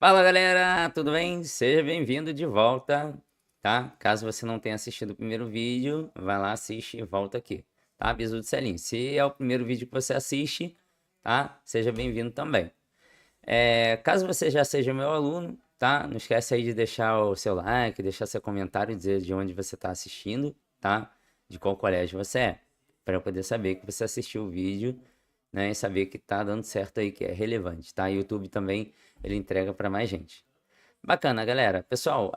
Fala galera, tudo bem? Seja bem-vindo de volta, tá? Caso você não tenha assistido o primeiro vídeo, vai lá, assiste e volta aqui, tá? Aviso do selinho. Se é o primeiro vídeo que você assiste, tá? Seja bem-vindo também. Caso você já seja meu aluno, tá? Não esquece aí de deixar o seu like, deixar seu comentário, dizer de onde você está assistindo, tá? De qual colégio você é, para eu poder saber que você assistiu o vídeo, né? E saber que tá dando certo aí, que é relevante, tá? YouTube também, ele entrega para mais gente. Bacana, galera. Pessoal,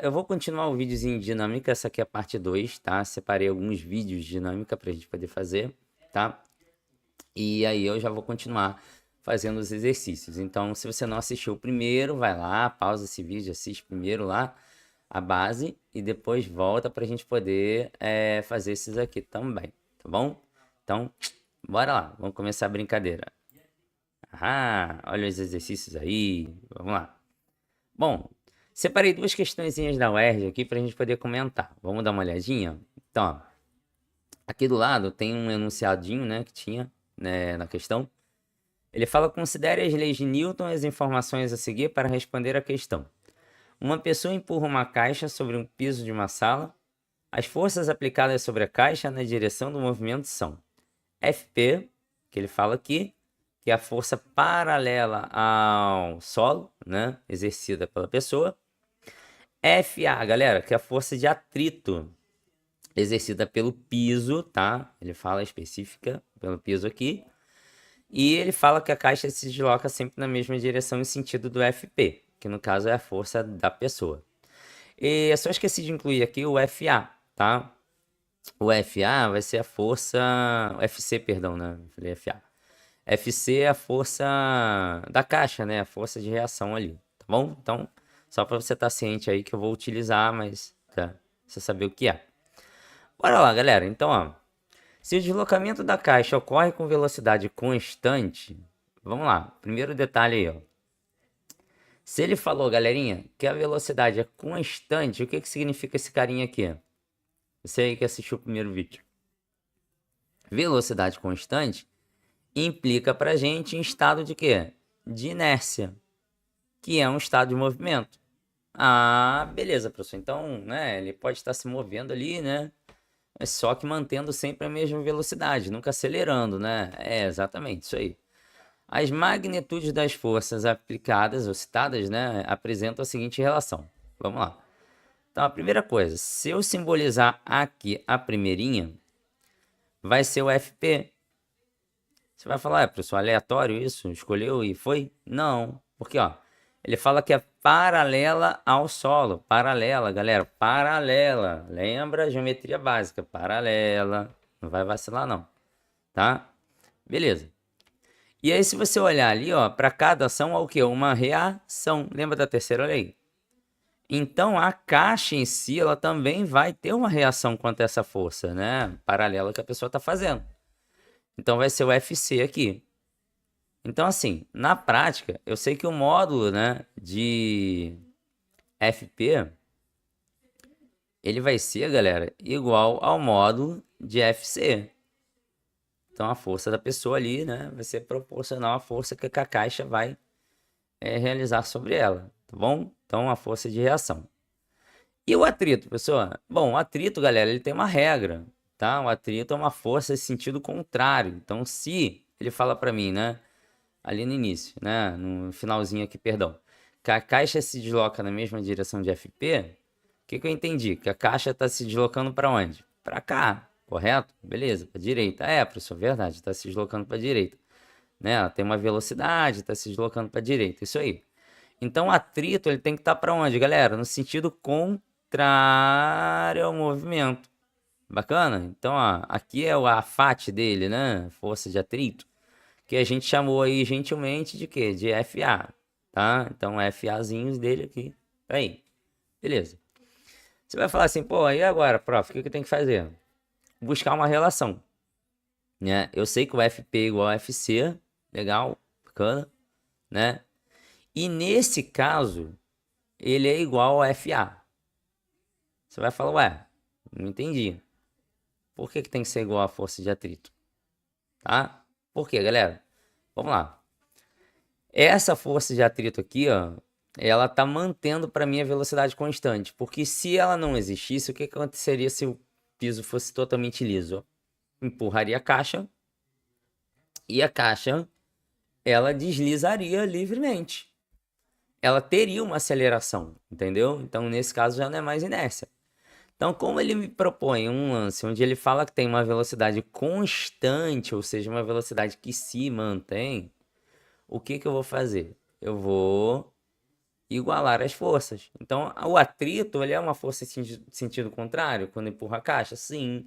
eu vou continuar o videozinho de dinâmica. Essa aqui é a parte 2, tá? Separei alguns vídeos de dinâmica pra gente poder fazer, tá? E aí eu já vou continuar fazendo os exercícios. Então, se você não assistiu o primeiro, vai lá, pausa esse vídeo, assiste primeiro lá a base e depois volta pra gente poder fazer esses aqui também, tá bom? Então, bora lá, vamos começar a brincadeira. Olha os exercícios aí, vamos lá. Bom, separei duas questõezinhas da UERJ aqui para a gente poder comentar. Vamos dar uma olhadinha? Então, ó, aqui do lado tem um enunciadinho, né, que tinha, né, na questão. Ele fala: considere as leis de Newton e as informações a seguir para responder a questão. Uma pessoa empurra uma caixa sobre um piso de uma sala. As forças aplicadas sobre a caixa na direção do movimento são Fp, que ele fala aqui, que é a força paralela ao solo, né, exercida pela pessoa. FA, galera, que é a força de atrito exercida pelo piso, tá? Ele fala específica pelo piso aqui. E ele fala que a caixa se desloca sempre na mesma direção em sentido do FP, que no caso é a força da pessoa. E eu só esqueci de incluir aqui o FA, tá? O FA vai ser a força. O FC, perdão, né? Eu falei FA. FC é a força da caixa, né? A força de reação ali, tá bom? Então, só para você estar ciente aí que eu vou utilizar, mas tá, você saber o que é. Bora lá, galera. Então, ó, se o deslocamento da caixa ocorre com velocidade constante, vamos lá. Primeiro detalhe aí, ó. Se ele falou, galerinha, que a velocidade é constante, o que que significa esse carinha aqui? Você aí que assistiu o primeiro vídeo. Velocidade constante implica pra gente em estado de quê? De inércia, que é um estado de movimento. Ah, beleza, professor. Então, né, ele pode estar se movendo ali, né? Mas só que mantendo sempre a mesma velocidade, nunca acelerando, né? É exatamente isso aí. As magnitudes das forças aplicadas ou citadas, né, apresentam a seguinte relação. Vamos lá. Então, a primeira coisa, se eu simbolizar aqui a primeirinha, vai ser o FP. Você vai falar, professor, aleatório isso? Escolheu e foi? Não, porque ó, ele fala que é paralela ao solo. Paralela, galera, paralela. Lembra? Geometria básica, paralela. Não vai vacilar não, tá? Beleza. E aí se você olhar ali, ó, para cada ação há o quê? Uma reação. Lembra da terceira lei? Então a caixa em si, ela também vai ter uma reação contra essa força, né? Paralela que a pessoa está fazendo. Então vai ser o FC aqui. Então, assim, na prática, eu sei que o módulo, né, de FP, ele vai ser, galera, igual ao módulo de FC. Então, a força da pessoa ali, né, vai ser proporcional à força que a caixa vai realizar sobre ela, tá bom? Então, a força de reação. E o atrito, pessoal? Bom, o atrito, galera, ele tem uma regra, tá? O atrito é uma força em sentido contrário. Então, se ele fala para mim, né, ali no início, né, no finalzinho aqui, perdão, que a caixa se desloca na mesma direção de FP, o que que eu entendi? Que a caixa está se deslocando para onde? Para cá, correto? Beleza, para direita. É, professor, verdade, está se deslocando para direita, né? Ela tem uma velocidade, está se deslocando para direita, isso aí. Então, o atrito ele tem que estar para onde, galera? No sentido contrário ao movimento. Bacana? Então, ó, aqui é o AFAT dele, né? Força de atrito, que a gente chamou aí gentilmente de quê? De FA, tá? Então, FAzinhos dele aqui. Aí, beleza. Você vai falar assim, pô, e agora, prof, o que eu tenho que fazer? Buscar uma relação, né? Eu sei que o FP é igual a FC, legal, bacana, né? E nesse caso, ele é igual a FA. Você vai falar, ué, não entendi. Por que tem que ser igual a força de atrito? Tá? Por quê, galera? Vamos lá. Essa força de atrito aqui, ó, ela tá mantendo para mim a velocidade constante. Porque se ela não existisse, o que aconteceria se o piso fosse totalmente liso? Empurraria a caixa e a caixa ela deslizaria livremente. Ela teria uma aceleração, entendeu? Então, nesse caso, já não é mais inércia. Então, como ele me propõe um lance onde ele fala que tem uma velocidade constante, ou seja, uma velocidade que se mantém, o que eu vou fazer? Eu vou igualar as forças. Então, o atrito, ele é uma força em sentido contrário, quando empurra a caixa? Sim.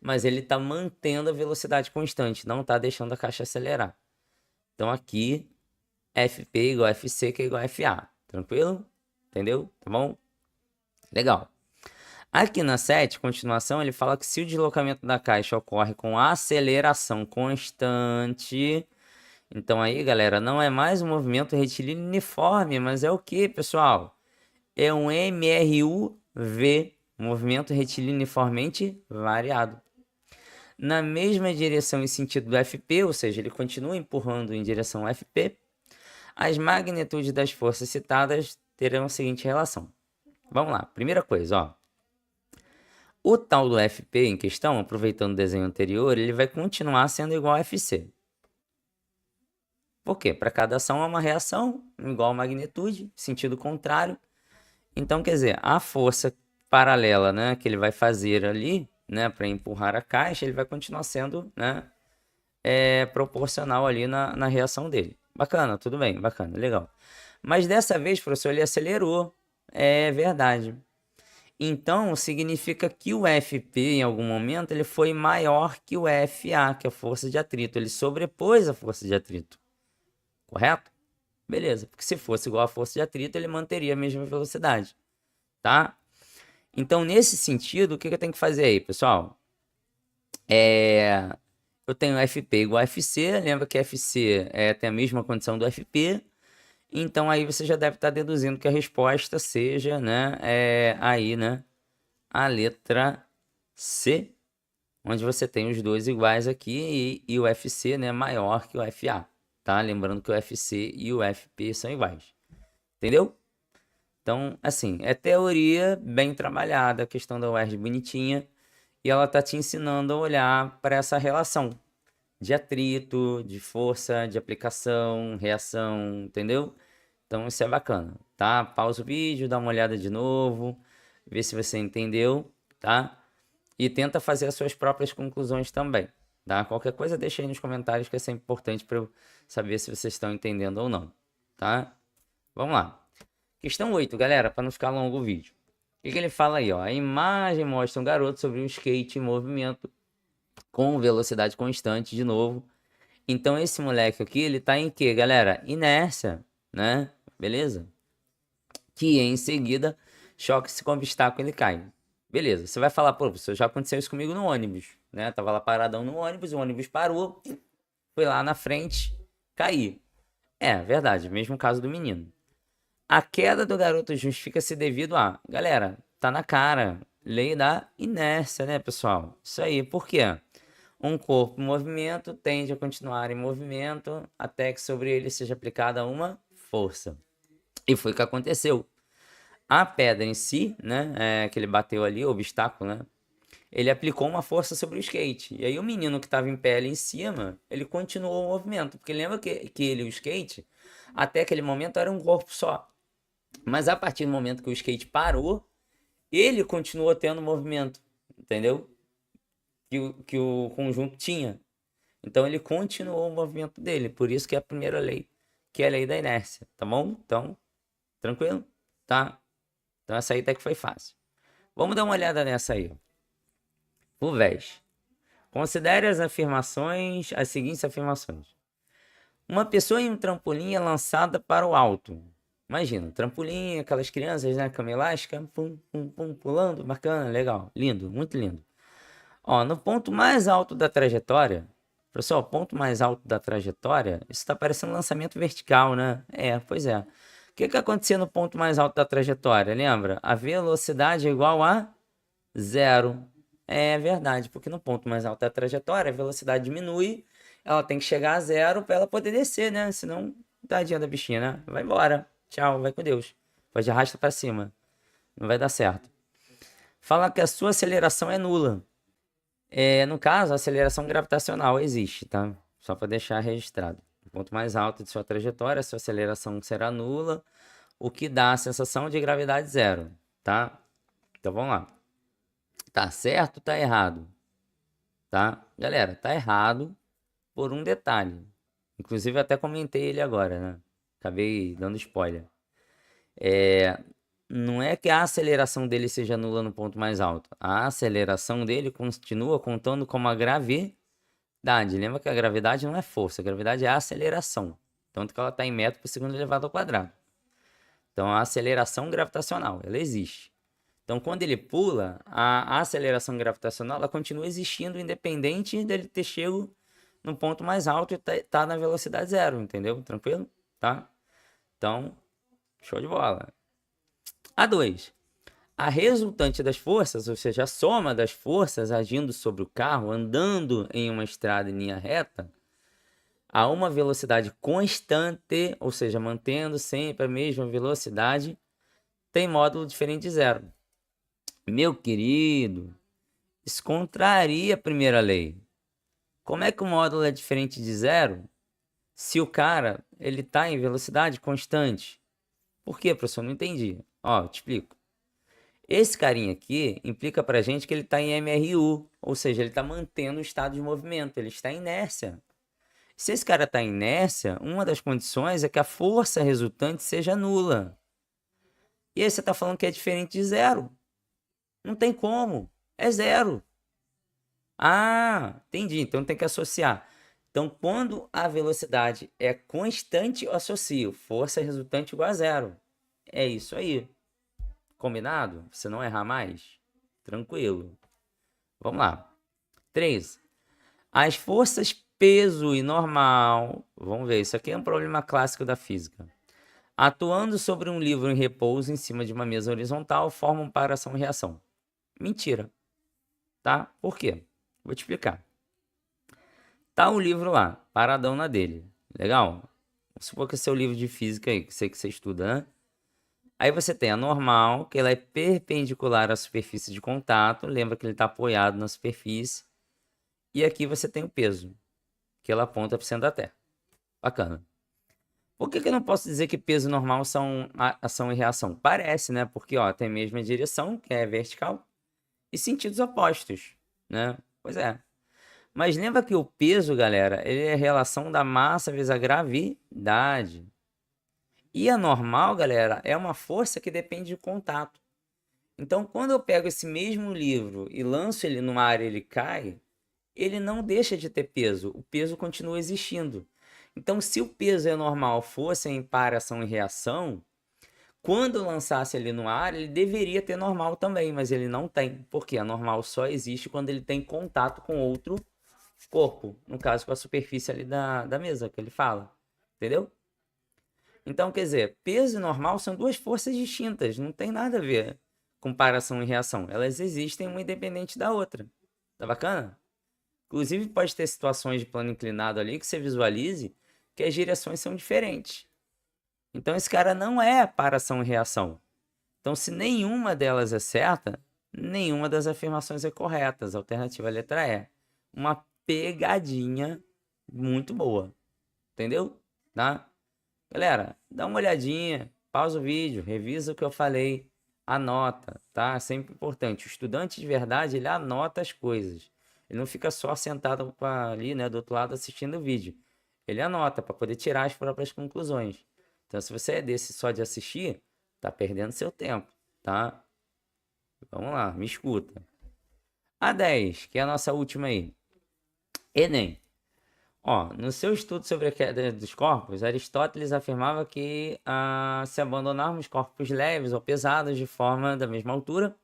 Mas ele está mantendo a velocidade constante, não está deixando a caixa acelerar. Então, aqui, FP igual a FC, que é igual a FA. Tranquilo? Entendeu? Tá bom? Legal. Aqui na 7, continuação, ele fala que se o deslocamento da caixa ocorre com aceleração constante, então aí, galera, não é mais um movimento retilíneo uniforme, mas é o que, pessoal? É um MRUV, movimento retilíneo uniformemente variado. Na mesma direção e sentido do FP, ou seja, ele continua empurrando em direção ao FP, as magnitudes das forças citadas terão a seguinte relação. Vamos lá, primeira coisa, ó. O tal do FP em questão, aproveitando o desenho anterior, ele vai continuar sendo igual a FC. Por quê? Para cada ação é uma reação, igual a magnitude, sentido contrário. Então, quer dizer, a força paralela, né, que ele vai fazer ali, né, para empurrar a caixa, ele vai continuar sendo, né, proporcional ali na reação dele. Bacana, tudo bem, bacana, legal. Mas dessa vez, professor, ele acelerou. É verdade. Então, significa que o FP, em algum momento, ele foi maior que o FA, que é a força de atrito. Ele sobrepôs a força de atrito. Correto? Beleza. Porque se fosse igual à força de atrito, ele manteria a mesma velocidade. Tá? Então, nesse sentido, o que eu tenho que fazer aí, pessoal? Eu tenho FP igual a FC. Lembra que FC tem a mesma condição do FP. Então, aí você já deve estar deduzindo que a resposta seja, né? Aí, né? A letra C, onde você tem os dois iguais aqui e o FC, né, maior que o FA, tá? Lembrando que o FC e o FP são iguais. Entendeu? Então, assim, é teoria bem trabalhada, a questão da UERJ bonitinha, e ela tá te ensinando a olhar para essa relação de atrito, de força, de aplicação, reação, entendeu? Então, isso é bacana, tá? Pausa o vídeo, dá uma olhada de novo, vê se você entendeu, tá? E tenta fazer as suas próprias conclusões também, tá? Qualquer coisa deixa aí nos comentários que é sempre importante para eu saber se vocês estão entendendo ou não, tá? Vamos lá. Questão 8, galera, para não ficar longo o vídeo. O que ele fala aí, ó? A imagem mostra um garoto sobre um skate em movimento com velocidade constante de novo. Então esse moleque aqui, ele tá em quê, galera? Inércia, né? Beleza? Que em seguida choque-se com o obstáculo e ele cai. Beleza, você vai falar, pô, professor, já aconteceu isso comigo no ônibus, né? Tava lá paradão no ônibus, o ônibus parou, foi lá na frente, caí. É, verdade, mesmo caso do menino. A queda do garoto justifica-se devido a... Galera, tá na cara. Lei da inércia, né, pessoal? Isso aí, por quê? Um corpo em movimento tende a continuar em movimento até que sobre ele seja aplicada uma força. E foi o que aconteceu. A pedra em si, né, que ele bateu ali, o obstáculo, né, ele aplicou uma força sobre o skate. E aí o menino que estava em pé ali em cima, ele continuou o movimento. Porque lembra que ele e o skate, até aquele momento, era um corpo só. Mas a partir do momento que o skate parou, ele continuou tendo movimento, entendeu? Que o conjunto tinha. Então ele continuou o movimento dele. Por isso que é a primeira lei, que é a lei da inércia, tá bom? Então, tranquilo? Tá? Então essa aí até que foi fácil. Vamos dar uma olhada nessa aí. O VES. Considere as seguintes afirmações. Uma pessoa em um trampolim é lançada para o alto. Imagina, trampolim, aquelas crianças, né, cama elástica, pum, pum, pum, pulando, bacana, legal, lindo, muito lindo. Ó, no ponto mais alto da trajetória, pessoal, o ponto mais alto da trajetória, isso está parecendo um lançamento vertical, né? Pois é. O que acontecia no ponto mais alto da trajetória? Lembra? A velocidade é igual a zero. É verdade, porque no ponto mais alto da trajetória, a velocidade diminui, ela tem que chegar a zero para ela poder descer, né? Senão Tadinha da bichinha, né? Vai embora. Tchau, vai com Deus. Pode arrasta pra cima. Não vai dar certo. Fala que a sua aceleração é nula. No caso, a aceleração gravitacional existe, tá? Só para deixar registrado. O ponto mais alto de sua trajetória, a sua aceleração será nula, o que dá a sensação de gravidade zero, tá? Então vamos lá. Tá certo ou tá errado? Tá? Galera, tá errado por um detalhe. Inclusive, eu até comentei ele agora, né? Acabei dando spoiler. Não é que a aceleração dele seja nula no ponto mais alto. A aceleração dele continua contando como a gravidade. Lembra que a gravidade não é força, a gravidade é a aceleração. Tanto que ela está em metro por segundo elevado ao quadrado. Então, a aceleração gravitacional, ela existe. Então, quando ele pula, a aceleração gravitacional ela continua existindo, independente dele ter chego no ponto mais alto e tá na velocidade zero, entendeu? Tranquilo? Tá? Então, show de bola. A2. A resultante das forças, ou seja, a soma das forças agindo sobre o carro, andando em uma estrada em linha reta, a uma velocidade constante, ou seja, mantendo sempre a mesma velocidade, tem módulo diferente de zero. Meu querido, isso contraria a primeira lei. Como é que o módulo é diferente de zero se o cara ele está em velocidade constante? Por quê, professor? Não entendi. Ó, te explico. Esse carinha aqui implica pra gente que ele está em MRU, ou seja, ele está mantendo o estado de movimento, ele está em inércia. Se esse cara está em inércia, uma das condições é que a força resultante seja nula. E aí você está falando que é diferente de zero. Não tem como, é zero. Ah, entendi, então tem que associar. Então, quando a velocidade é constante, eu associo força resultante igual a zero. É isso aí. Combinado? Você não errar mais? Tranquilo. Vamos lá. 3. As forças peso e normal. Vamos ver, isso aqui é um problema clássico da física. Atuando sobre um livro em repouso em cima de uma mesa horizontal, formam paração e reação. Mentira. Tá? Por quê? Vou te explicar. Tá o livro lá, paradão na dele. Legal? Vamos supor que é seu livro de física aí, que sei que você estuda, né? Aí você tem a normal, que ela é perpendicular à superfície de contato. Lembra que ele está apoiado na superfície. E aqui você tem o peso, que ela aponta para o centro da Terra. Bacana. Por que eu não posso dizer que peso normal são ação e reação? Parece, né? Porque ó, tem a mesma direção, que é vertical, e sentidos opostos, né? Pois é. Mas lembra que o peso, galera, ele é a relação da massa vezes a gravidade. E a normal, galera, é uma força que depende de contato. Então, quando eu pego esse mesmo livro e lanço ele numa área e ele cai, ele não deixa de ter peso. O peso continua existindo. Então, se o peso é normal fosse em par, ação e reação, quando eu lançasse ele no ar, ele deveria ter normal também, mas ele não tem. Porque a normal só existe quando ele tem contato com outro corpo. No caso, com a superfície ali da mesa que ele fala. Entendeu? Então, quer dizer, peso e normal são duas forças distintas. Não tem nada a ver com paração e reação. Elas existem uma independente da outra. Tá bacana? Inclusive, pode ter situações de plano inclinado ali que você visualize que as direções são diferentes. Então, esse cara não é paração e reação. Então, se nenhuma delas é certa, nenhuma das afirmações é correta. A alternativa é a letra E. Uma pegadinha muito boa. Entendeu? Tá? Galera, dá uma olhadinha, pausa o vídeo, revisa o que eu falei, anota, tá? Sempre importante. O estudante de verdade, ele anota as coisas. Ele não fica só sentado ali, né, do outro lado assistindo o vídeo. Ele anota para poder tirar as próprias conclusões. Então, se você é desse só de assistir, tá perdendo seu tempo, tá? Vamos lá, me escuta. A10, que é a nossa última aí. Enem. Ó, no seu estudo sobre a queda dos corpos, Aristóteles afirmava que se abandonarmos corpos leves ou pesados de forma da mesma altura,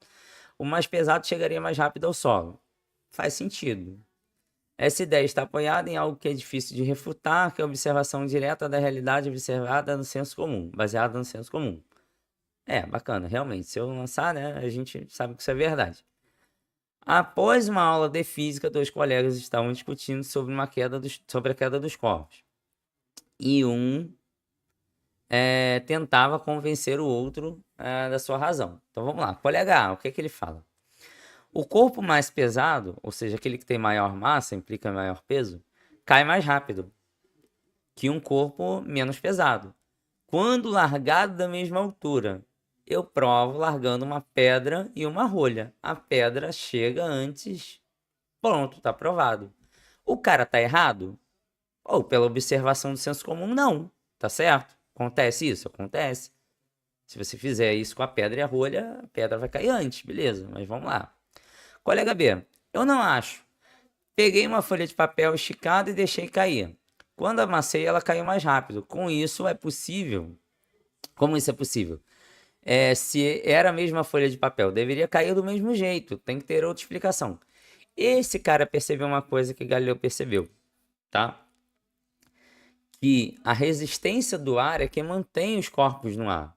o mais pesado chegaria mais rápido ao solo. Faz sentido. Essa ideia está apoiada em algo que é difícil de refutar, que é a observação direta da realidade observada no senso comum, baseada no senso comum. É, bacana, realmente. Se eu lançar, né, a gente sabe que isso é verdade. Após uma aula de física, dois colegas estavam discutindo sobre a queda dos corpos. E um tentava convencer o outro da sua razão. Então vamos lá, colega A, o que é que ele fala? O corpo mais pesado, ou seja, aquele que tem maior massa, implica maior peso, cai mais rápido que um corpo menos pesado. Quando largado da mesma altura, eu provo largando uma pedra e uma rolha. A pedra chega antes, pronto, tá provado. O cara tá errado? Ou pela observação do senso comum, não. Tá certo? Acontece isso? Acontece. Se você fizer isso com a pedra e a rolha, a pedra vai cair antes, beleza, mas vamos lá. Colega B, eu não acho. Peguei uma folha de papel esticada e deixei cair. Quando amassei, ela caiu mais rápido. Com isso, é possível. Como isso é possível? Se era a mesma folha de papel, deveria cair do mesmo jeito. Tem que ter outra explicação. Esse cara percebeu uma coisa que Galileu percebeu, tá? Que a resistência do ar é que mantém os corpos no ar.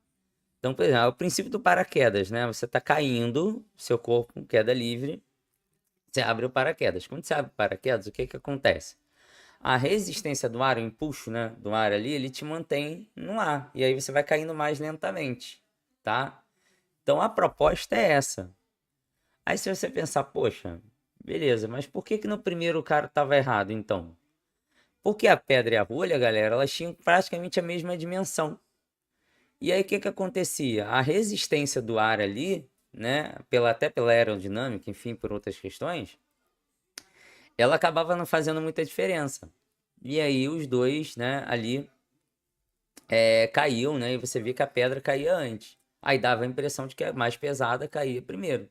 Então, por exemplo, é o princípio do paraquedas, né? Você está caindo, seu corpo, queda livre, você abre o paraquedas. Quando você abre o paraquedas, o que que acontece? A resistência do ar, o impulso, né, do ar ali, ele te mantém no ar. E aí você vai caindo mais lentamente, tá? Então a proposta é essa. Aí se você pensar, poxa, beleza, mas por que que no primeiro o cara estava errado, então? Porque a pedra e a rolha, galera, elas tinham praticamente a mesma dimensão. E aí o que que acontecia? A resistência do ar ali, né, até pela aerodinâmica, enfim, por outras questões, ela acabava não fazendo muita diferença. E aí os dois, né, ali caíam, né, e você via que a pedra caía antes. Aí dava a impressão de que a mais pesada caía primeiro.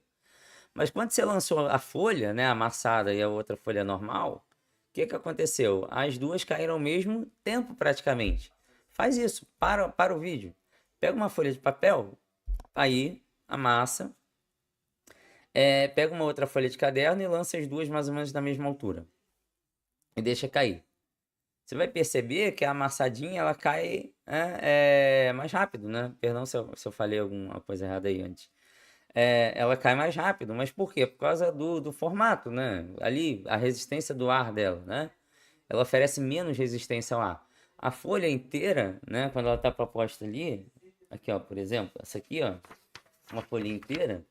Mas quando você lançou a folha, né, amassada e a outra folha normal, o que que aconteceu? As duas caíram ao mesmo tempo praticamente. Faz isso, para o vídeo. Pega uma folha de papel, aí amassa, pega uma outra folha de caderno e lança as duas mais ou menos na mesma altura. E deixa cair. Você vai perceber que a amassadinha ela cai mais rápido, né? Perdão se eu falei alguma coisa errada aí antes. Ela cai mais rápido, mas por quê? Por causa do formato, né? Ali, a resistência do ar dela, né? Ela oferece menos resistência ao ar. A folha inteira, né? Quando ela está proposta ali, aqui ó, por exemplo, essa aqui ó, uma folha inteira,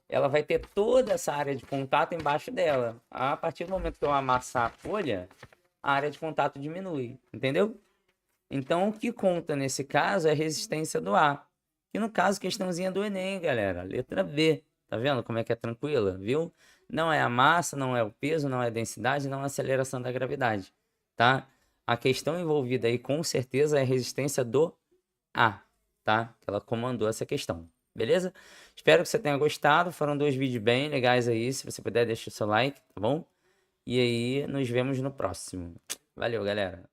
ela vai ter toda essa área de contato embaixo dela. A partir do momento que eu amassar a folha, a área de contato diminui, entendeu? Então, o que conta nesse caso é a resistência do ar. E no caso, questãozinha do Enem, galera. Letra B. Tá vendo como é que é tranquila, viu? Não é a massa, não é o peso, não é a densidade, não é a aceleração da gravidade, tá? A questão envolvida aí, com certeza, é a resistência do ar, tá? Que ela comandou essa questão, beleza? Espero que você tenha gostado. Foram 2 vídeos bem legais aí. Se você puder, deixa o seu like, tá bom? E aí, nos vemos no próximo. Valeu, galera.